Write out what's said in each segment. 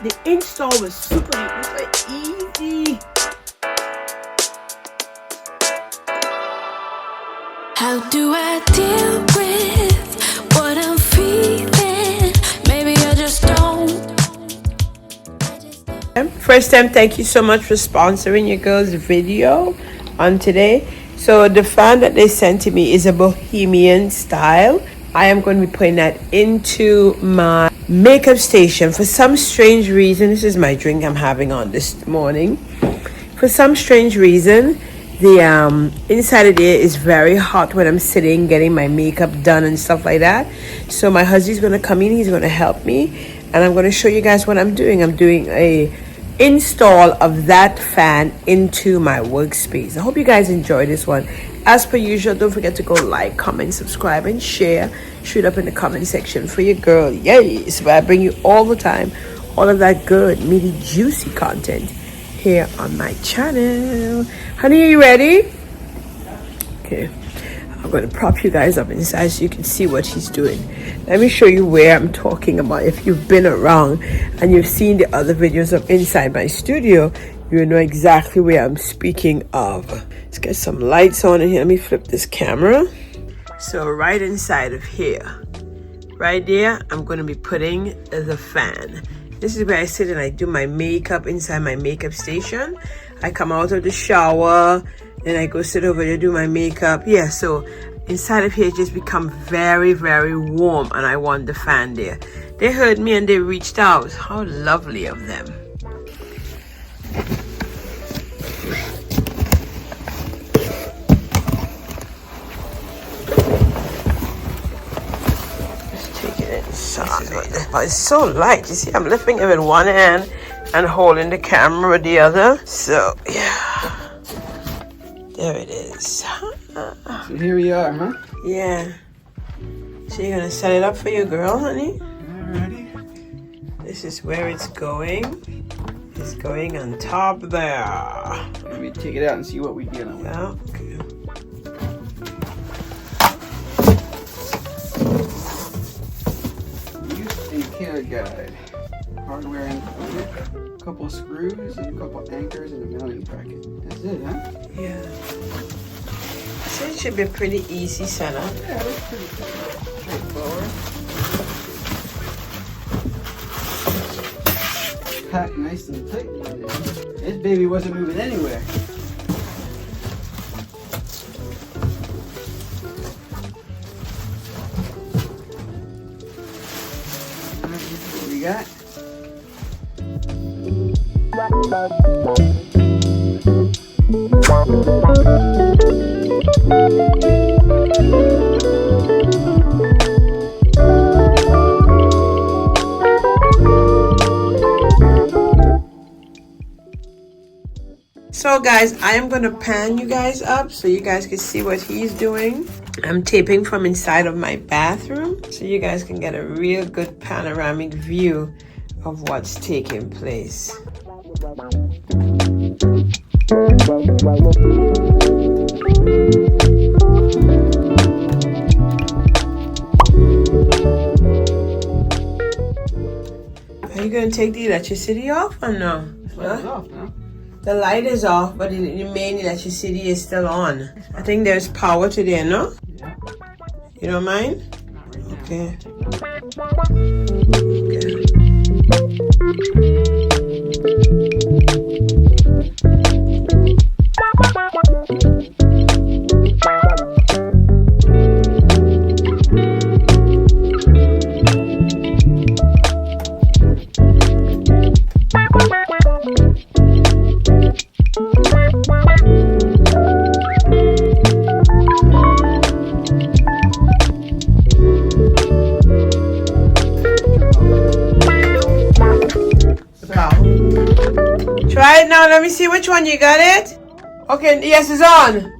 The install was super easy. How do I deal with what I'm feeling? Maybe I just don't. Frstem, thank you so much for sponsoring your girl's video on today. So the fan that they sent to me is a Bohemian style. I am going to be putting that into my makeup station. For some strange reason, this is my drink I'm having on this morning. For some strange reason, the inside of there is very hot when I'm sitting getting my makeup done and stuff like that. So my husband's going to come in, he's going to help me, and I'm going to show you guys what I'm doing. I'm doing a install of that fan into my workspace. I hope you guys enjoy this one. As per usual, don't forget to go like, comment, subscribe, and share. Shoot up in the comment section for your girl. Yes, but I bring you all the time all of that good, meaty, juicy content here on my channel. Honey, are you ready? Okay, I'm going to prop you guys up inside so you can see what he's doing. Let me show you where I'm talking about. If you've been around and you've seen the other videos of inside my studio, you know exactly where I'm speaking of. Let's get some lights on in here. Let me flip this camera. So right inside of here, right there, I'm going to be putting the fan. This is where I sit and I do my makeup inside my makeup station. I come out of the shower, then I go sit over there, do my makeup. Yeah, so inside of here it just become very, very warm, and I want the fan there. They heard me and they reached out. How lovely of them. Oh, it's so light. You see, I'm lifting it with one hand and holding the camera with the other. So, yeah. There it is. So here we are, huh? Yeah. So you're going to set it up for your girl, honey? Alrighty. This is where it's going. It's going on top there. Let me take it out and see what we're dealing with. Yeah, okay. Care guide, hardware included, a couple of screws and a couple of anchors and a mounting bracket. That's it, huh? Yeah. So it should be a pretty easy setup. Yeah, that's pretty straightforward. Packed nice and tight. This baby wasn't moving anywhere. Got. So guys, I am going to pan you guys up so you guys can see what he's doing. I'm taping from inside of my bathroom so you guys can get a real good panoramic view of what's taking place. Are you going to take the electricity off or no? It's off now. The light is off, but the main electricity is still on. I think there's power to there, no? Yeah. You don't mind? Okay. Try it now. Let me see which one you got it. Okay, yes, it's on.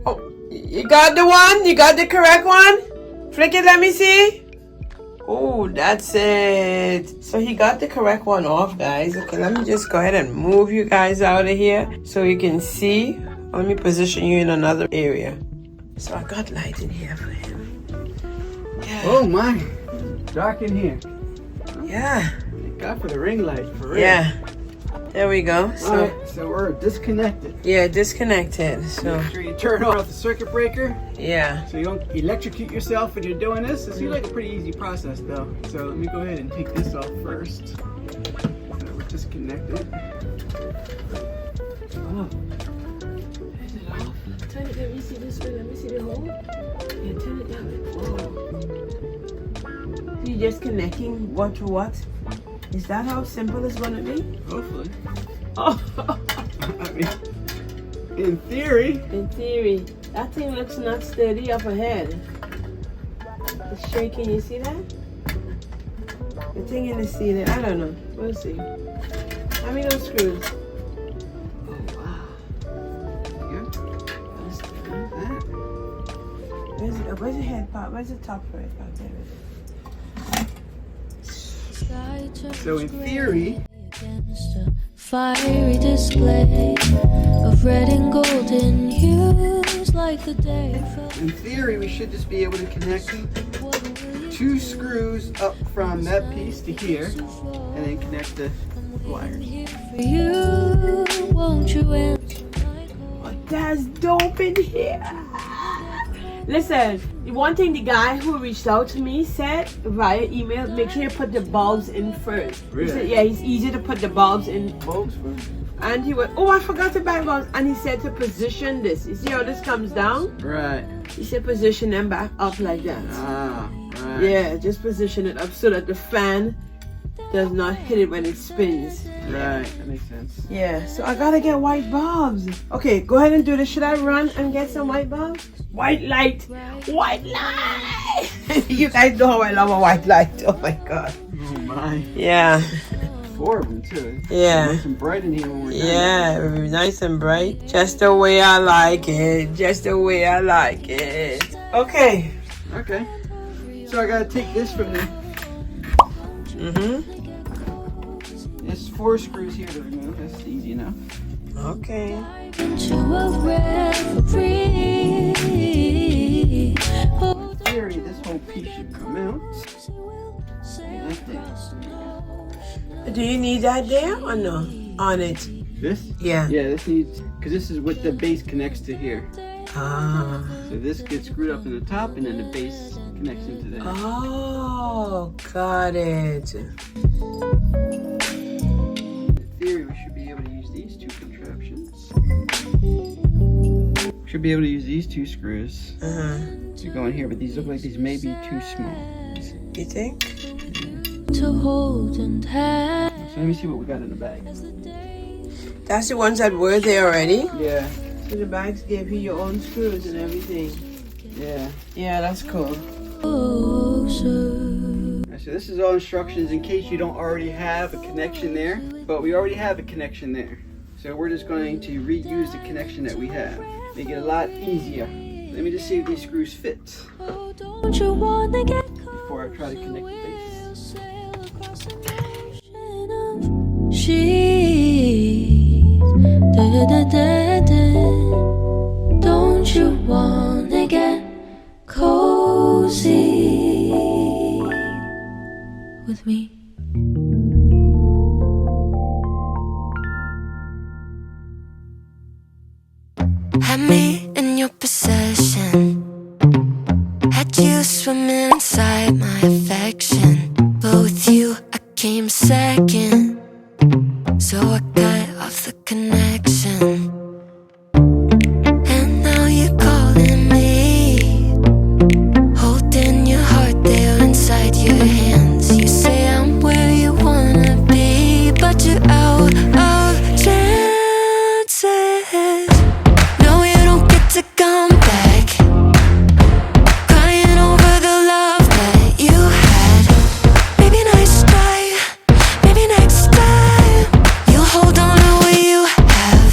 Oh, you got the one? You got the correct one? Flick it, let me see. Oh, that's it. So he got the correct one off, guys. Okay, let me just go ahead and move you guys out of here so you can see. Let me position you in another area. So I got light in here for him. Yeah. Oh my, dark in here. Yeah. God for the ring light, for real. Yeah. There we go. So, Alright, so we're disconnected. yeah, disconnected. So, Make sure you turn off the circuit breaker yeah. so you don't electrocute yourself when you're doing this. It seems like a pretty easy process though. So let me go ahead and take this off first. So we're disconnected. Oh. Is it off? Turn it, let me see this way. Let me see the hole. Yeah, turn it down. Oh. So you're just connecting what to what? Is that how simple it's gonna be? Hopefully. Oh. I mean, in theory. In theory, that thing looks not sturdy up ahead. It's shaking, you see that? The thing in the ceiling, I don't know. We'll see. How many those screws? Oh, wow. That's good. Where's the head part? Where's the top for it? Oh, there it is. So in theory, fiery display of red and golden hues like the day. in theory, we should just be able to connect 2 screws up from that piece to here, and then connect the wires. For you, won't you answer? That's dope in here. Listen, one thing the guy who reached out to me said via email, make sure you put the bulbs in first. Really? He said, yeah, it's easy to put the bulbs in. Bulbs first. And he went, oh, I forgot to buy bulbs. And he said to position this. You see how this comes down? Right. He said position them back up like that. Ah, right. Yeah, just position it up so that the fan does not hit it when it spins. Right, that makes sense. Yeah, so I gotta get white bulbs. Okay, go ahead and do this. Should I run and get some white bulbs? White light! White light! You guys know how I love a white light. Oh my god. Oh my. Yeah. 4 of them too. Yeah. Nice and bright in here when we're done. Yeah, nice and bright. Just the way I like it. Just the way I like it. Okay. Okay. So I gotta take this from the. There's 4 screws here to remove. That's easy enough. Okay. Into a reverie. In theory, this whole piece should come out. Like this. Do you need that there or no? On it? This? Yeah. Yeah, this needs, because this is what the base connects to here. Ah. So this gets screwed up in the top, and then the base connects into there. Oh, got it. In theory, we should be able to use these 2 contraptions. Should be able to use these 2 screws to go in here, but these look like these may be too small. You think? To hold and have. So let me see what we got in the bag. That's the ones that were there already? Yeah, So the bags gave you your own screws and everything. yeah. Yeah, that's cool. Alright, so this is all instructions in case you don't already have a connection there, but we already have a connection there. So we're just going to reuse the connection that we have. Make it a lot easier. Let me just see if these screws fit Don't you wanna get before I try to connect the base. she's Don't you wanna get cozy with me? Had me in your possession, had you swimming inside my affection, but with you I came second, so I cut off the connection. And now you're calling me, holding your heart there inside your hands. You say I'm where you wanna be, but you're out of chances. No, you don't get to come back, crying over the love that you had. Maybe next time, maybe next time, you'll hold on to what you have.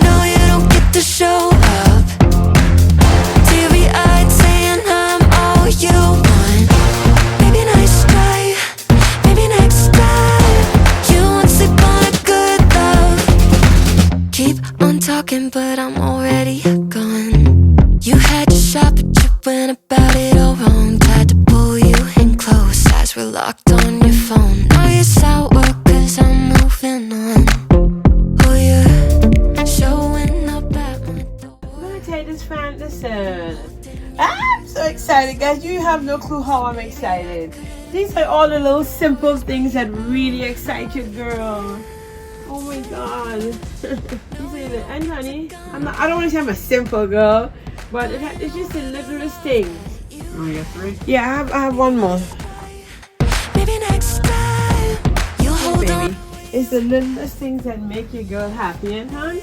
No, you don't get to show up, teary-eyed saying I'm all you want. Maybe next time, maybe next time, you won't sleep on a good love. Keep on talking, but I'm already gone. You had your shot, but you went about it all wrong. Tried to pull you in close, eyes were locked on your phone. guys, you have no clue how I'm excited. These are all the little simple things that really excite you, girl. Oh my God. You say the end, honey. I don't want to say I'm a simple girl, but it's just the littlest things. Oh, you got 3? Yeah, I have one more. Maybe next time you'll hold on. It's the littlest things that make your girl happy, and hon?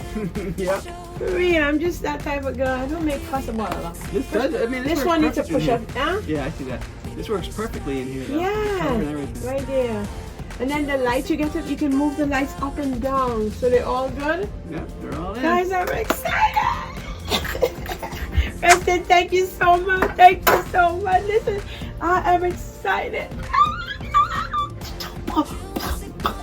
Yep. For real, I'm just that type of girl. I don't make fuss about it. This does, I mean, This works one needs to perfectly push in up, here. huh? Yeah, I see that. This works perfectly in here, though. Yeah, Covering everything. right there. And then the lights, you can move the lights up and down, so they're all good. Yep, they're all in. Guys, I'm excited. Frstem, thank you so much. Thank you so much. Listen, I am excited.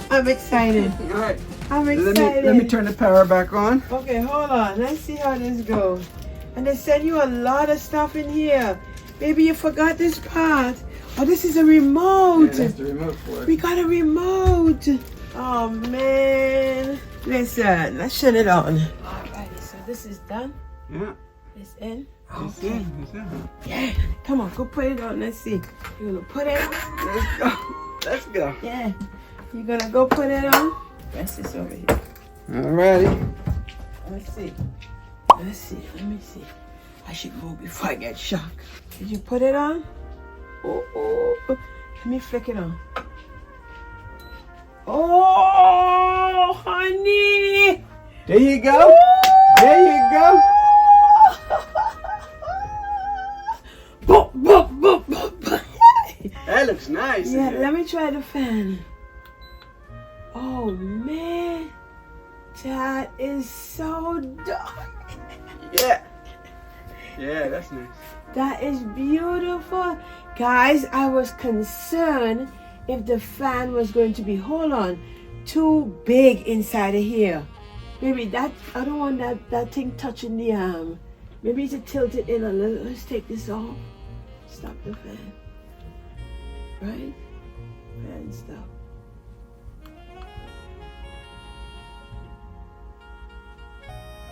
I'm excited. All right. I'm excited. Let me turn the power back on. Okay, hold on. Let's see how this goes. And they send you a lot of stuff in here. Maybe you forgot this part. Oh, this is a remote. Yeah, that's the remote for it. We got a remote. Oh, man. Listen, let's shut it on. Alrighty, so this is done. Yeah. It's in. It's in. It's in. Yeah. Come on, go put it on. Let's see. You're going to put it on? Let's go. Let's go. Yeah. You're going to go put it on? Rest this over here. Alrighty. Let's see. Let's see. Let me see. I should move before I get shocked. Did you put it on? Oh. Let me flick it on. Oh, honey. There you go. There you go. Boop, boop, boop, boop. That looks nice. Yeah, let me try the fan. Oh, man. That is so dark. Yeah. Yeah, that's nice. That is beautiful. Guys, I was concerned if the fan was going to be, hold on, too big inside of here. Maybe that, I don't want that thing touching the arm. Maybe to tilt it in a little. Let's take this off. Stop the fan. Right? Fan stop.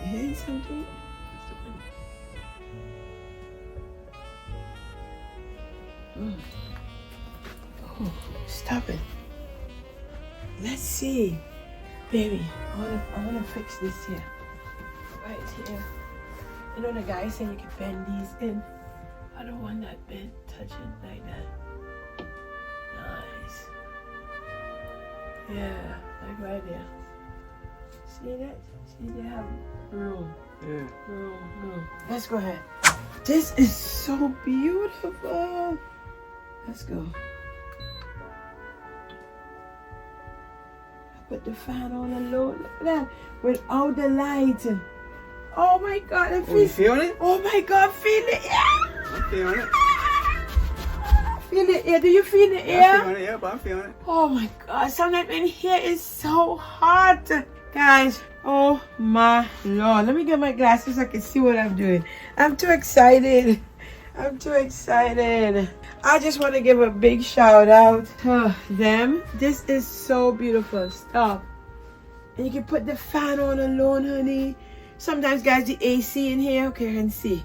You hearing something? Oh, stop it. Let's see. Baby, I wanna fix this here. Right here. You know the guy said you can bend these in. I don't want that bend touching like that. Nice. Yeah, like right there. See that? See they have room. Yeah. Room. Let's go ahead. This is so beautiful. Let's go. I put the fan on alone. Look at that. Without the light. Oh my God. I Oh, you feeling it? Oh my God. Feel the air. I'm feeling it. Feel the air. Do you feel the Yeah, I'm air? feeling it. Yep, I'm feeling it. Oh my God. Sometimes in here is so hot. Guys. Oh my Lord. Let me get my glasses so I can see what I'm doing. I'm too excited. I'm too excited. I just want to give a big shout out to them. This is so beautiful. Stop. And you can put the fan on alone, honey. Sometimes, guys, the AC in here, okay, I can see.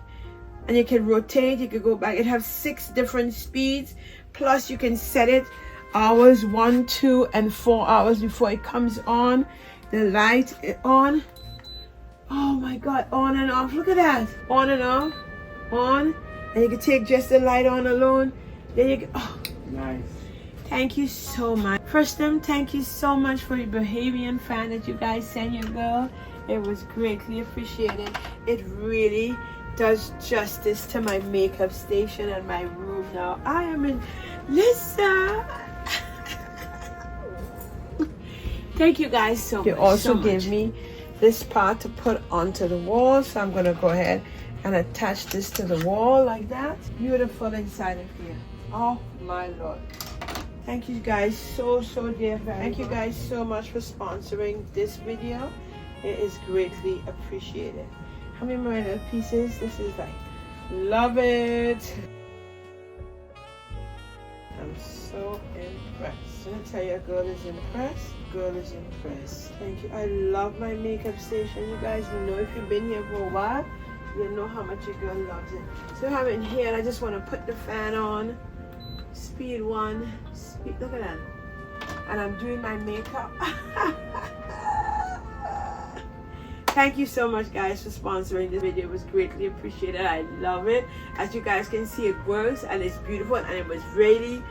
And you can rotate, you can go back. It has 6 different speeds. Plus, you can set it hours, 1, 2, and 4 hours before it comes on. The light on. Oh my God, on and off. Look at that. On and off. On. And you can take just the light on alone. Then you can, oh. Nice. Thank you so much. Frstem, thank you so much for your Bohemian fan that you guys sent your girl. It was greatly appreciated. It really does justice to my makeup station and my room now. I am in, listen. Thank you guys so much. They also gave me this part to put onto the wall. So I'm gonna go ahead and attach this to the wall like that. Beautiful inside of here. Oh my Lord. Thank you guys so dear. Thank you guys so much for sponsoring this video. It is greatly appreciated. How many more little pieces? This is like, love it. I'm so impressed. I'm gonna tell you, a girl is impressed. Girl is impressed. Thank you. I love my makeup station. You guys know if you've been here for a while, You know how much your girl loves it. So I'm in here and I just want to put the fan on. Speed 1. Look at that. And I'm doing my makeup. Thank you so much, guys, for sponsoring this video. It was greatly appreciated. I love it. As you guys can see, it works and it's beautiful, and it was really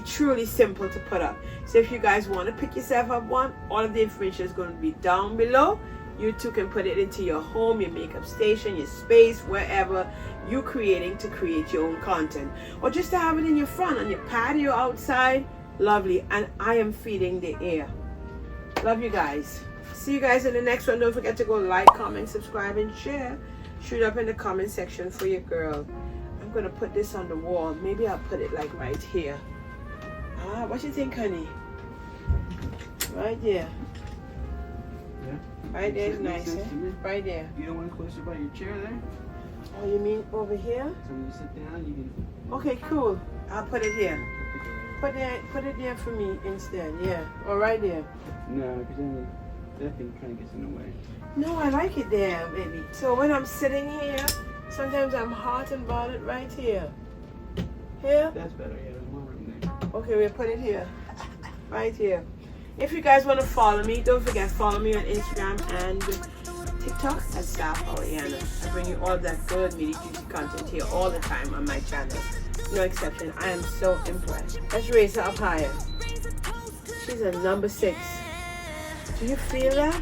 truly simple to put up. So if you guys want to pick yourself up one, all of the information is going to be down below. You too can put it into your home, your makeup station, your space, wherever you're creating to create your own content, or just to have it in your front on your patio outside. Lovely. And I am feeding the air. Love you guys. See you guys in the next one. Don't forget to go like, comment, subscribe, and share. Shoot up in the comment section for your girl. I'm gonna put this on the wall. Maybe I'll put it like right here. What you think, honey? Right there. Yeah. Right there is nice, eh? Right there. You don't want to closer by your chair there? Oh, you mean over here? So when you sit down, you can... Okay, cool. I'll put it here. Put it there for me instead. Yeah. Or right there. No, because then that thing kind of gets in the way. No, I like it there, baby. So when I'm sitting here, sometimes I'm hot and bothered right here. Here? That's better, yeah. There's more room there. Okay, we'll put it here. Right here. If you guys want to follow me, don't forget, follow me on Instagram and TikTok at StarPollyanna. I bring you all that good, meaty, juicy content here all the time on my channel. No exception. I am so impressed. Let's raise her up higher. She's a number 6. Do you feel that?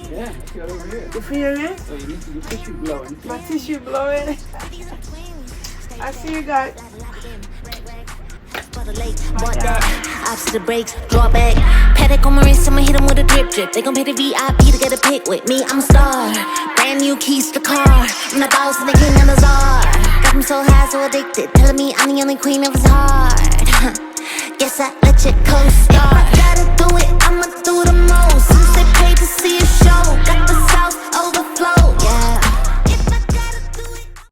Yeah, let's go over here. You feel it? So you need your tissue blowing. My tissue blowing. I see you guys. Ops to the brakes, draw back. Paddock on my wrist, I'ma hit him with a drip. They gon' pay the VIP to get a pic with me. I'm a star. Brand new keys to the car. I'm the boss and the king and the czar. Got him so high, so addicted. Telling me I'm the only queen of his heart. Guess I let you co-star. If I gotta do it, I'ma do the most.